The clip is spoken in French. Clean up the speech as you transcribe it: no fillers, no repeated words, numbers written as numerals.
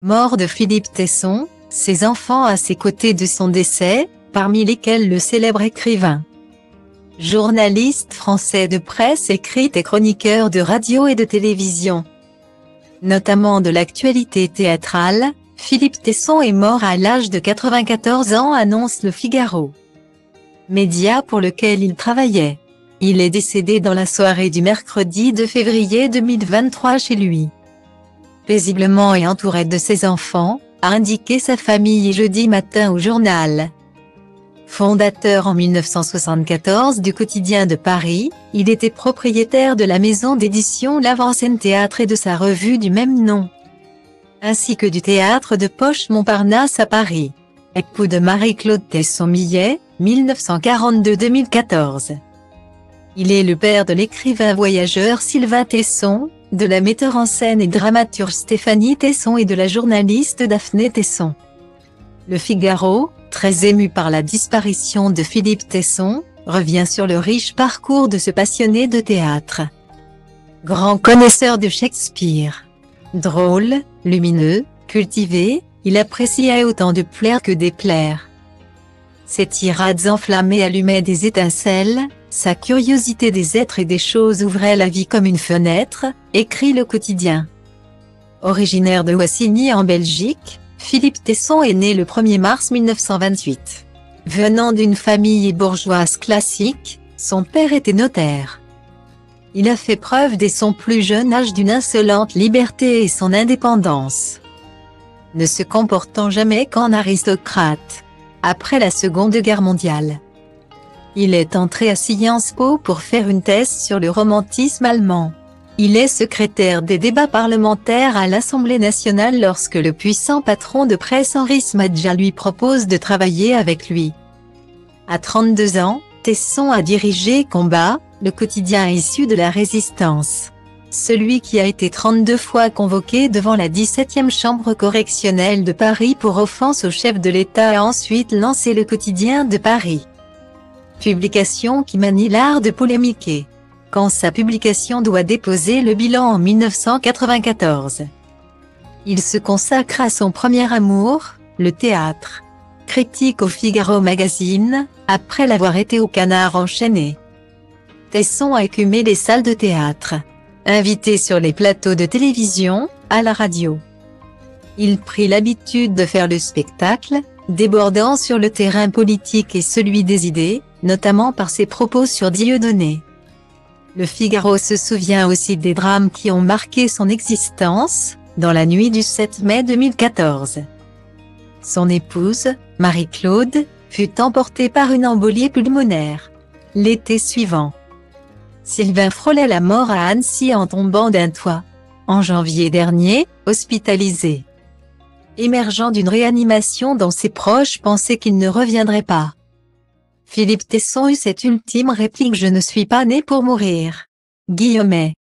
Mort de Philippe Tesson, ses enfants à ses côtés de son décès, parmi lesquels le célèbre écrivain. Journaliste français de presse écrite et chroniqueur de radio et de télévision. Notamment de l'actualité théâtrale, Philippe Tesson est mort à l'âge de 94 ans, annonce Le Figaro. Média pour lequel il travaillait. Il est décédé dans la soirée du mercredi 2 février 2023 chez lui. Paisiblement et entouré de ses enfants, a indiqué sa famille jeudi matin au journal. Fondateur en 1974 du Quotidien de Paris, il était propriétaire de la maison d'édition L'Avant-Scène Théâtre et de sa revue du même nom, ainsi que du théâtre de poche Montparnasse à Paris. Époux de Marie-Claude Tesson-Millet, 1942-2014. Il est le père de l'écrivain voyageur Sylvain Tesson, de la metteur en scène et dramaturge Stéphanie Tesson et de la journaliste Daphné Tesson. Le Figaro, très ému par la disparition de Philippe Tesson, revient sur le riche parcours de ce passionné de théâtre. Grand connaisseur de Shakespeare. Drôle, lumineux, cultivé, il appréciait autant de plaire que déplaire. Ses tirades enflammées allumaient des étincelles, sa curiosité des êtres et des choses ouvrait la vie comme une fenêtre, écrit Le Quotidien. Originaire de Wassigny en Belgique, Philippe Tesson est né le 1er mars 1928. Venant d'une famille bourgeoise classique, son père était notaire. Il a fait preuve dès son plus jeune âge d'une insolente liberté et son indépendance, ne se comportant jamais qu'en aristocrate. Après la Seconde Guerre mondiale, il est entré à Sciences Po pour faire une thèse sur le romantisme allemand. Il est secrétaire des débats parlementaires à l'Assemblée nationale lorsque le puissant patron de presse Henri Smadja lui propose de travailler avec lui. À 32 ans, Tesson a dirigé Combat, le quotidien issu de la Résistance. Celui qui a été 32 fois convoqué devant la 17e chambre correctionnelle de Paris pour offense au chef de l'État a ensuite lancé Le Quotidien de Paris. Publication qui manie l'art de polémiquer. Quand sa publication doit déposer le bilan en 1994. Il se consacre à son premier amour, le théâtre. Critique au Figaro Magazine, après l'avoir été au Canard enchaîné. Tesson a écumé les salles de théâtre. Invité sur les plateaux de télévision, à la radio. Il prit l'habitude de faire le spectacle, débordant sur le terrain politique et celui des idées, notamment par ses propos sur Dieudonné. Le Figaro se souvient aussi des drames qui ont marqué son existence, dans la nuit du 7 mai 2014. Son épouse, Marie-Claude, fut emportée par une embolie pulmonaire. L'été suivant, Sylvain frôlait la mort à Annecy en tombant d'un toit. En janvier dernier, hospitalisé. Émergeant d'une réanimation dont ses proches pensaient qu'il ne reviendrait pas. Philippe Tesson eut cette ultime réplique: « Je ne suis pas né pour mourir. » Guillemet.